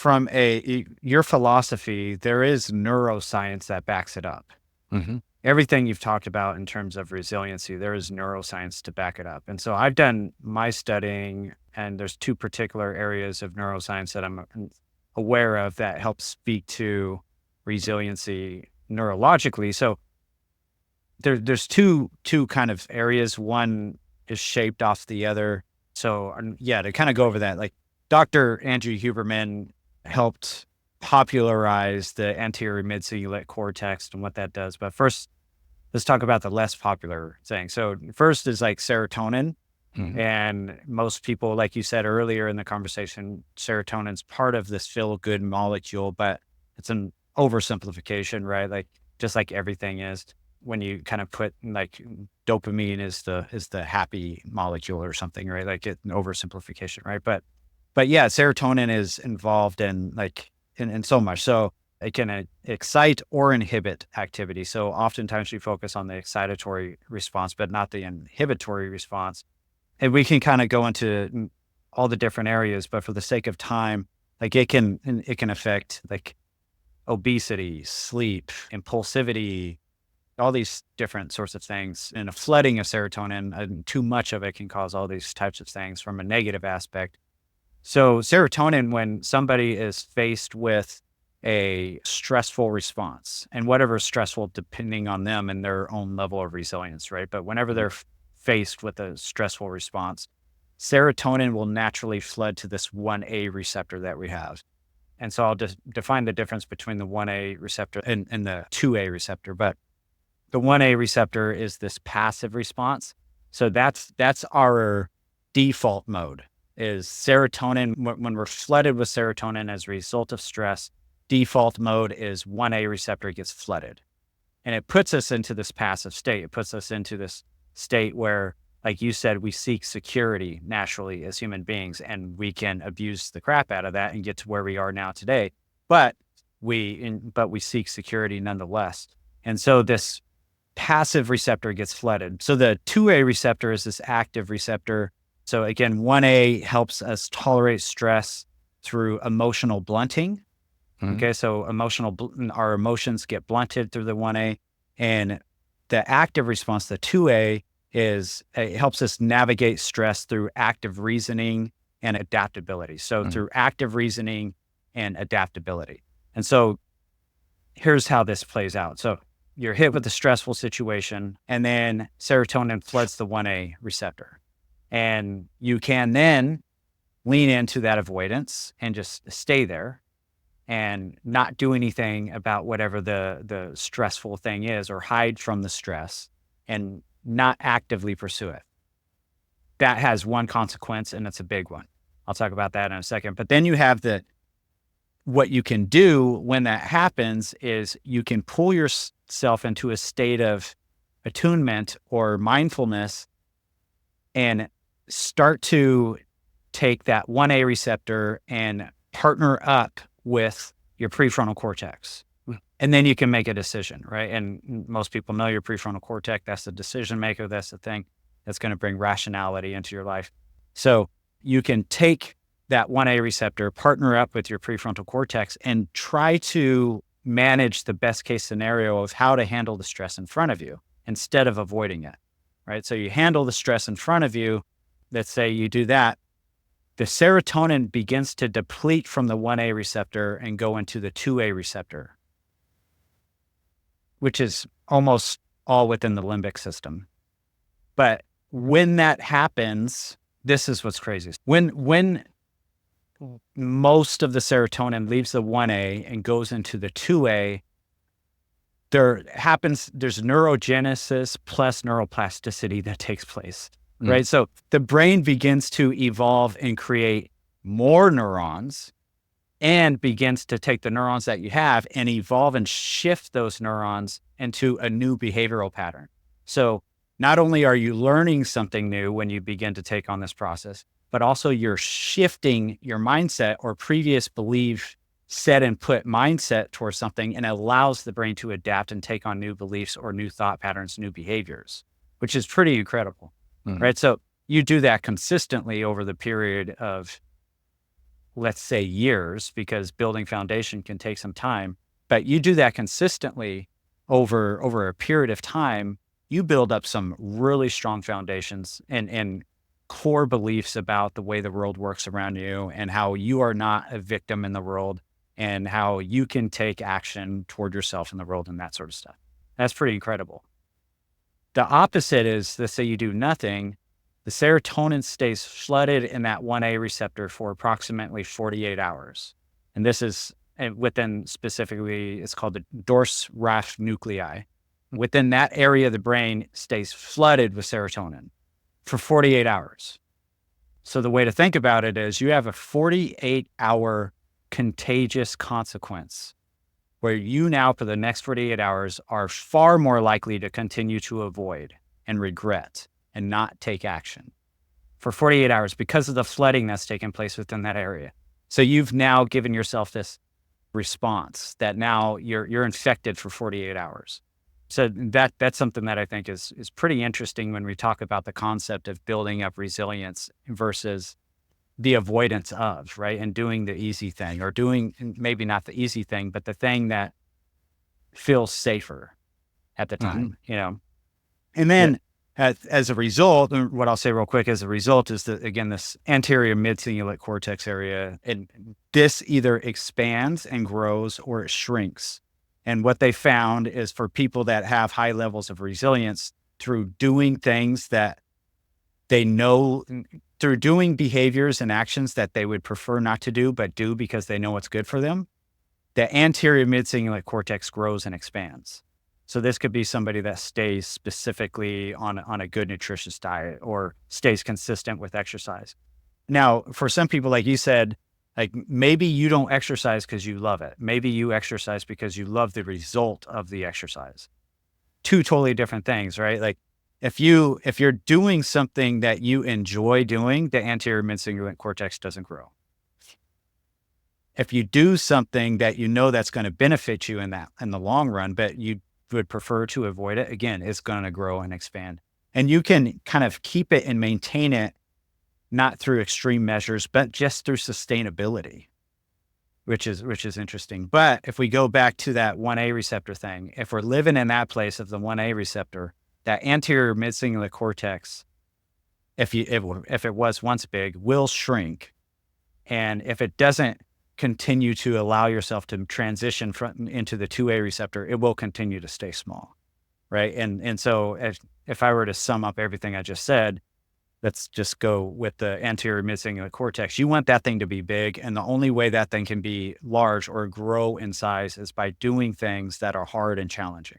from your philosophy, there is neuroscience that backs it up. Mm-hmm. Everything you've talked about in terms of resiliency, there is neuroscience to back it up. And so I've done my studying, and there's two particular areas of neuroscience that I'm aware of that help speak to resiliency neurologically. So there's two kind of areas. One is shaped off the other. So yeah, to kind of go over that, like Dr. Andrew Huberman helped popularize the anterior mid-cingulate cortex and what that does. But first, let's talk about the less popular thing. So first is like serotonin. Mm-hmm. And most people, like you said earlier in the conversation, serotonin's part of this feel-good molecule, but it's an oversimplification, right? Like just like everything is, when you kind of put like dopamine is the happy molecule or something, right? Like an oversimplification, right? But yeah, serotonin is involved in like in so much. So it can excite or inhibit activity. So oftentimes we focus on the excitatory response, but not the inhibitory response. And we can kind of go into all the different areas, but for the sake of time, like it can affect like obesity, sleep, impulsivity, all these different sorts of things. And a flooding of serotonin, and too much of it can cause all these types of things from a negative aspect. So serotonin, when somebody is faced with a stressful response, and whatever is stressful depending on them and their own level of resilience, right? But whenever they're faced with a stressful response, serotonin will naturally flood to this 1A receptor that we have. And so I'll just define the difference between the 1A receptor and the 2A receptor. But the 1A receptor is this passive response. So that's our default mode. Is serotonin, when we're flooded with serotonin as a result of stress, default mode is 1A receptor gets flooded. And it puts us into this passive state. It puts us into this state where, like you said, we seek security naturally as human beings, and we can abuse the crap out of that and get to where we are now today. But we seek security nonetheless. And so this passive receptor gets flooded. So the 2A receptor is this active receptor. So again, 1A helps us tolerate stress through emotional blunting. Mm-hmm. Okay, so our emotions get blunted through the 1A, and the active response, the 2A, it helps us navigate stress through active reasoning and adaptability. So through active reasoning and adaptability. And so here's how this plays out. So you're hit with a stressful situation, and then serotonin floods the 1A receptor. And you can then lean into that avoidance and just stay there and not do anything about whatever the stressful thing is, or hide from the stress and not actively pursue it. That has one consequence, and it's a big one. I'll talk about that in a second. But then you have what you can do when that happens is you can pull yourself into a state of attunement or mindfulness and start to take that 1A receptor and partner up with your prefrontal cortex. And then you can make a decision, right? And most people know your prefrontal cortex, that's the decision maker. That's the thing that's going to bring rationality into your life. So you can take that 1A receptor, partner up with your prefrontal cortex, and try to manage the best case scenario of how to handle the stress in front of you instead of avoiding it, right? So you handle the stress in front of you. Let's say you do that. The serotonin begins to deplete from the 1A receptor and go into the 2A receptor, which is almost all within the limbic system. But when that happens, this is what's crazy. When most of the serotonin leaves the 1A and goes into the 2A, there's neurogenesis plus neuroplasticity that takes place, right? So the brain begins to evolve and create more neurons, and begins to take the neurons that you have and evolve and shift those neurons into a new behavioral pattern. So not only are you learning something new when you begin to take on this process, but also you're shifting your mindset or previous belief set and put mindset towards something, and allows the brain to adapt and take on new beliefs or new thought patterns, new behaviors, which is pretty incredible, right? So you do that consistently over the period of let's say years, because building foundation can take some time, but you do that consistently over a period of time, you build up some really strong foundations and core beliefs about the way the world works around you and how you are not a victim in the world and how you can take action toward yourself in the world and that sort of stuff. That's pretty incredible. The opposite is, let's say you do nothing, the serotonin stays flooded in that 1A receptor for approximately 48 hours. And this is within, specifically, it's called the Dorsraft nuclei. Within that area of the brain stays flooded with serotonin for 48 hours. So the way to think about it is you have a 48-hour contagious consequence where you now, for the next 48 hours, are far more likely to continue to avoid and regret and not take action for 48 hours because of the flooding that's taken place within that area. So you've now given yourself this response that now you're infected for 48 hours. So that's something that I think is pretty interesting when we talk about the concept of building up resilience versus the avoidance of, right? And doing the easy thing, or doing maybe not the easy thing, but the thing that feels safer at the time, And then as a result, what I'll say real quick as a result is that, again, this anterior mid-cingulate cortex area, and this either expands and grows or it shrinks. And what they found is for people that have high levels of resilience through doing things that they know, through doing behaviors and actions that they would prefer not to do, but do because they know what's good for them, the anterior mid-cingulate cortex grows and expands. So this could be somebody that stays specifically on a good nutritious diet or stays consistent with exercise. Now, for some people, like you said, like maybe you don't exercise because you love it. Maybe you exercise because you love the result of the exercise. Two totally different things, right? Like if you're doing something that you enjoy doing, the anterior mid-cingulate cortex doesn't grow. If you do something that you know that's going to benefit you in the long run, but you would prefer to avoid it, again, it's going to grow and expand. And you can kind of keep it and maintain it, not through extreme measures, but just through sustainability, which is interesting. But if we go back to that 1A receptor thing, if we're living in that place of the 1A receptor, that anterior mid-cingulate cortex, if it was once big, will shrink. And if it doesn't continue to allow yourself to transition into the 2A receptor, it will continue to stay small, right? And so if I were to sum up everything I just said, let's just go with the anterior mid-cingulate cortex. You want that thing to be big, and the only way that thing can be large or grow in size is by doing things that are hard and challenging.